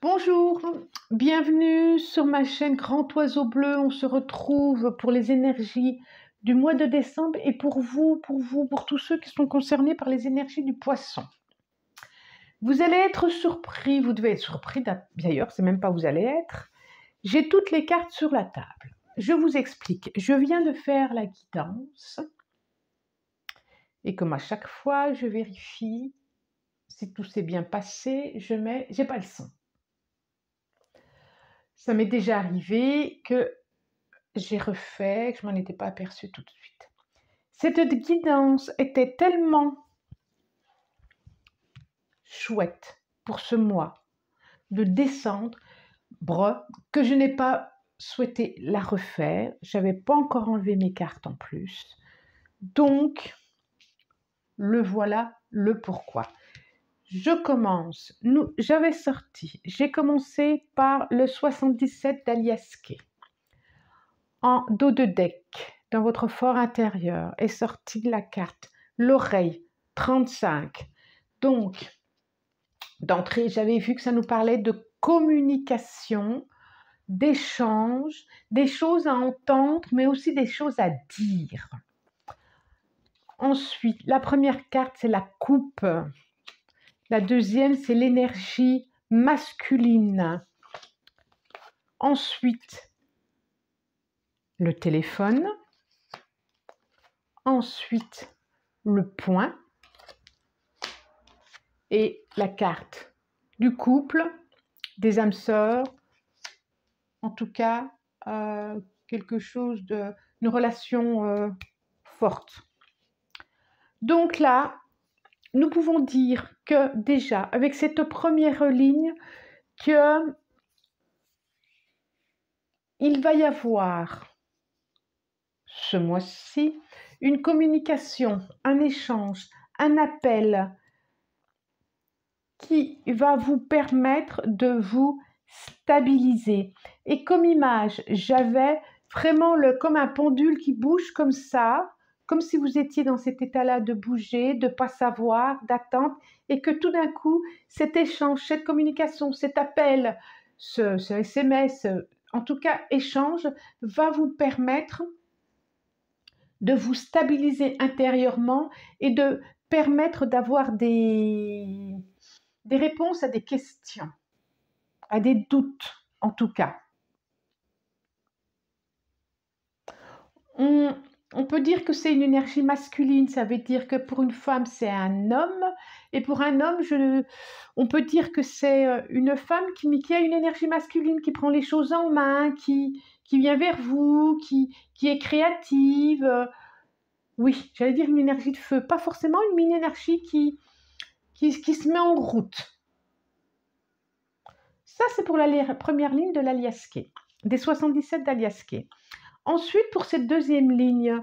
Bonjour, bienvenue sur ma chaîne Grand Oiseau Bleu. On se retrouve pour les énergies du mois de décembre et pour tous ceux qui sont concernés par les énergies du poisson. Vous allez être surpris, vous devez être surpris d'ailleurs, c'est même pas vous allez être. J'ai toutes les cartes sur la table. Je vous explique, je viens de faire la guidance et comme à chaque fois, je vérifie si tout s'est bien passé, j'ai pas le son. Ça m'est déjà arrivé que j'ai refait, que je m'en étais pas aperçue tout de suite. Cette guidance était tellement chouette pour ce mois de décembre que je n'ai pas souhaité la refaire. J'avais pas encore enlevé mes cartes en plus. Donc, le voilà le pourquoi. Je commence. J'ai commencé par le 77 d'Aliaské. En dos de deck, dans votre fort intérieur, est sortie la carte l'oreille 35. Donc, d'entrée, j'avais vu que ça nous parlait de communication, d'échange, des choses à entendre, mais aussi des choses à dire. Ensuite, la première carte, c'est la coupe. La deuxième, c'est l'énergie masculine. Ensuite, le téléphone. Ensuite, le point. Et la carte du couple, des âmes sœurs. En tout cas, quelque chose une relation forte. Donc là, nous pouvons dire que déjà, avec cette première ligne, que il va y avoir ce mois-ci une communication, un échange, un appel qui va vous permettre de vous stabiliser. Et comme image, j'avais vraiment comme un pendule qui bouge comme ça, comme si vous étiez dans cet état-là de bouger, de ne pas savoir, d'attente, et que tout d'un coup, cet échange, cette communication, cet appel, ce SMS, en tout cas échange, va vous permettre de vous stabiliser intérieurement et de permettre d'avoir des réponses à des questions, à des doutes en tout cas. On peut dire que c'est une énergie masculine, ça veut dire que pour une femme c'est un homme, et pour un homme, on peut dire que c'est une femme qui a une énergie masculine, qui prend les choses en main, qui vient vers vous, qui est créative. Oui, j'allais dire une énergie de feu, pas forcément une mini-énergie qui se met en route. Ça, c'est pour la première ligne de l'Aliaské, des 77 d'Aliaské. Ensuite, pour cette deuxième ligne,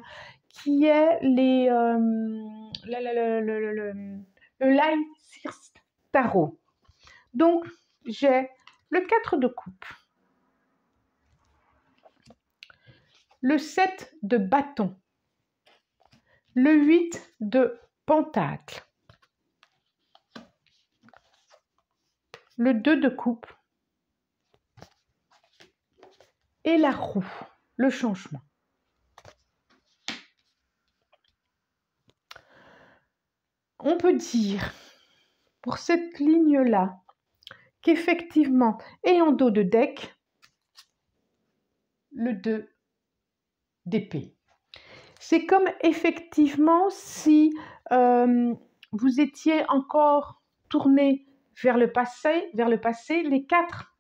qui est le Lycurgus Tarot. Donc, j'ai le 4 de coupe, le 7 de bâton, le 8 de pentacle, le 2 de coupe et la roue, le changement. On peut dire, pour cette ligne-là, qu'effectivement, et en dos de deck, le 2 d'épée. C'est comme effectivement si vous étiez encore tourné vers le passé, les quatre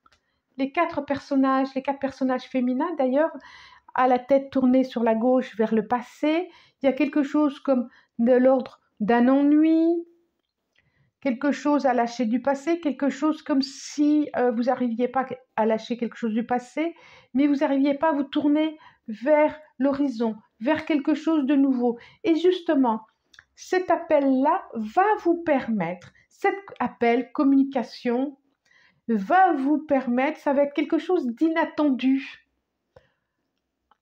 personnages féminins d'ailleurs, à la tête tournée sur la gauche vers le passé. Il y a quelque chose comme de l'ordre d'un ennui, quelque chose à lâcher du passé, quelque chose comme si vous n'arriviez pas à lâcher quelque chose du passé, mais vous n'arriviez pas à vous tourner vers l'horizon, vers quelque chose de nouveau. Et justement, cet appel-là va vous permettre, cet appel, communication, va vous permettre, ça va être quelque chose d'inattendu,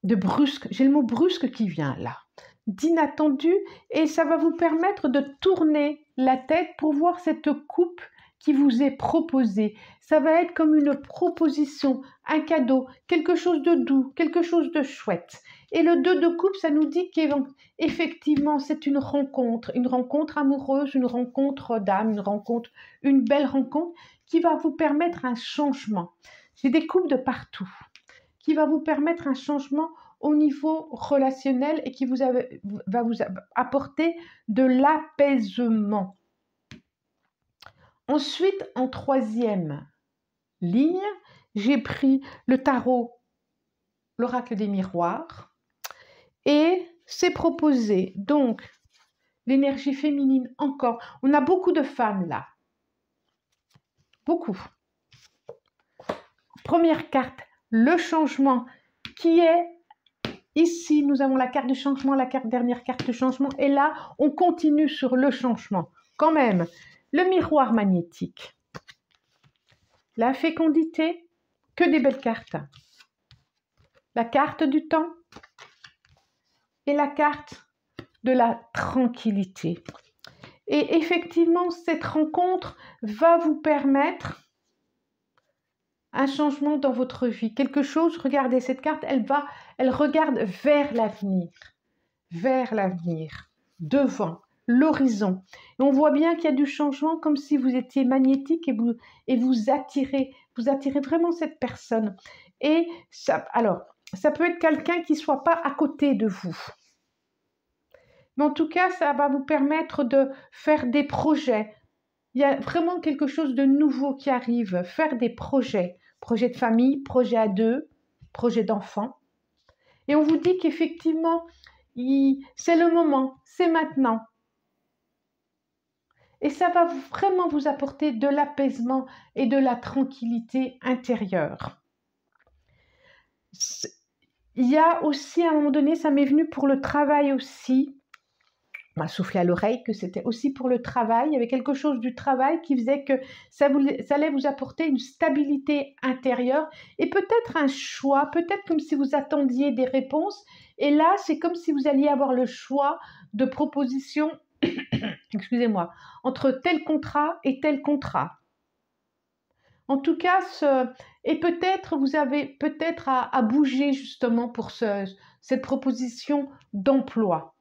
de brusque, j'ai le mot brusque qui vient là, d'inattendu, et ça va vous permettre de tourner la tête pour voir cette coupe qui vous est proposé. Ça va être comme une proposition, un cadeau, quelque chose de doux, quelque chose de chouette. Et le 2 de coupe, ça nous dit qu'effectivement, c'est une rencontre amoureuse, une rencontre d'âme, une belle rencontre qui va vous permettre un changement. J'ai des coupes de partout, qui va vous permettre un changement au niveau relationnel et qui va vous apporter de l'apaisement. Ensuite, en troisième ligne, j'ai pris le tarot, l'oracle des miroirs, et c'est proposé. Donc, l'énergie féminine encore. On a beaucoup de femmes là. Beaucoup. Première carte, le changement qui est ici. Nous avons la carte du changement, dernière carte de changement. Et là, on continue sur le changement. Quand même, le miroir magnétique. La fécondité, que des belles cartes. La carte du temps et la carte de la tranquillité. Et effectivement, cette rencontre va vous permettre un changement dans votre vie. Quelque chose, regardez, cette carte, elle regarde vers l'avenir, devant, l'horizon. Et on voit bien qu'il y a du changement comme si vous étiez magnétique et vous attirez vraiment cette personne. Et ça, alors, ça peut être quelqu'un qui ne soit pas à côté de vous. Mais en tout cas, ça va vous permettre de faire des projets. Il y a vraiment quelque chose de nouveau qui arrive. Faire des projets. Projets de famille, projets à deux, projets d'enfants. Et on vous dit qu'effectivement, c'est le moment, c'est maintenant. Et ça va vraiment vous apporter de l'apaisement et de la tranquillité intérieure. Il y a aussi, à un moment donné, ça m'est venu pour le travail aussi. On m'a soufflé à l'oreille que c'était aussi pour le travail. Il y avait quelque chose du travail qui faisait que ça allait vous apporter une stabilité intérieure et peut-être un choix, peut-être comme si vous attendiez des réponses. Et là, c'est comme si vous alliez avoir le choix de propositions, excusez-moi, entre tel contrat et tel contrat. En tout cas, et peut-être vous avez peut-être à bouger justement pour cette proposition d'emploi.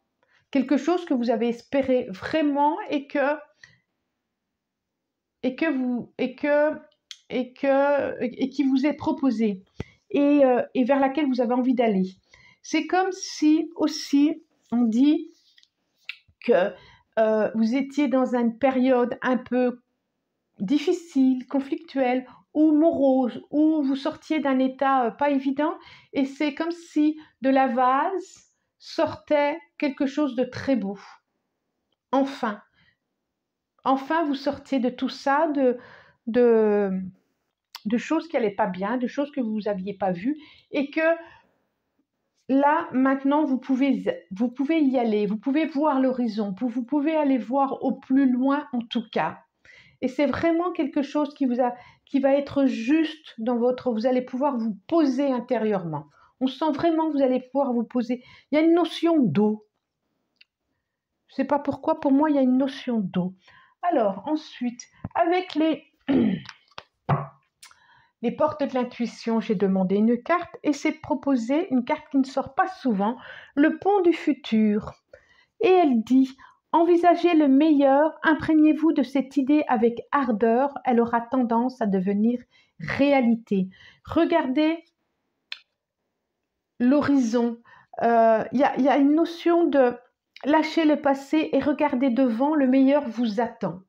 Quelque chose que vous avez espéré vraiment et qui vous est proposé et vers laquelle vous avez envie d'aller. C'est comme si aussi on dit que vous étiez dans une période un peu difficile, conflictuelle ou morose, où vous sortiez d'un état pas évident et c'est comme si de la vase sortait quelque chose de très beau. Enfin, vous sortiez de tout ça, de choses qui n'allaient pas bien, de choses que vous n'aviez pas vues et que là, maintenant, vous pouvez y aller, vous pouvez voir l'horizon, vous pouvez aller voir au plus loin en tout cas. Et c'est vraiment quelque chose qui va être juste dans vous allez pouvoir vous poser intérieurement. On sent vraiment que vous allez pouvoir vous poser. Il y a une notion d'eau. Je ne sais pas pourquoi, pour moi, il y a une notion d'eau. Alors, ensuite, avec les portes de l'intuition, j'ai demandé une carte et c'est proposé une carte qui ne sort pas souvent, le pont du futur. Et elle dit, envisagez le meilleur, imprégnez-vous de cette idée avec ardeur, elle aura tendance à devenir réalité. Regardez l'horizon. Il y a une notion de lâcher le passé et regarder devant, le meilleur vous attend.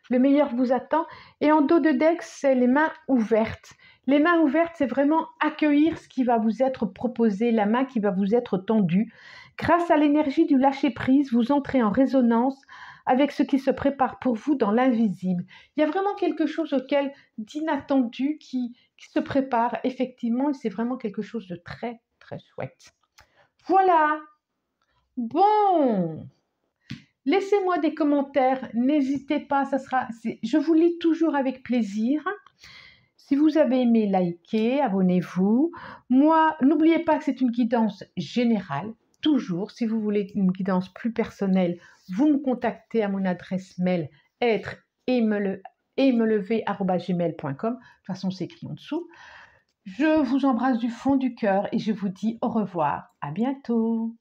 Le meilleur vous attend. Et en dos de deck, c'est les mains ouvertes. Les mains ouvertes, c'est vraiment accueillir ce qui va vous être proposé, la main qui va vous être tendue. Grâce à l'énergie du lâcher-prise, vous entrez en résonance avec ce qui se prépare pour vous dans l'invisible. Il y a vraiment quelque chose d'inattendu qui se prépare effectivement et c'est vraiment quelque chose de très, très chouette. Voilà. Bon. Laissez-moi des commentaires, n'hésitez pas, je vous lis toujours avec plaisir. Si vous avez aimé, likez, abonnez-vous. Moi, n'oubliez pas que c'est une guidance générale, toujours. Si vous voulez une guidance plus personnelle, vous me contactez à mon adresse mail être et et melever@gmail.com. De toute façon, c'est écrit en dessous. Je vous embrasse du fond du cœur et je vous dis au revoir. À bientôt.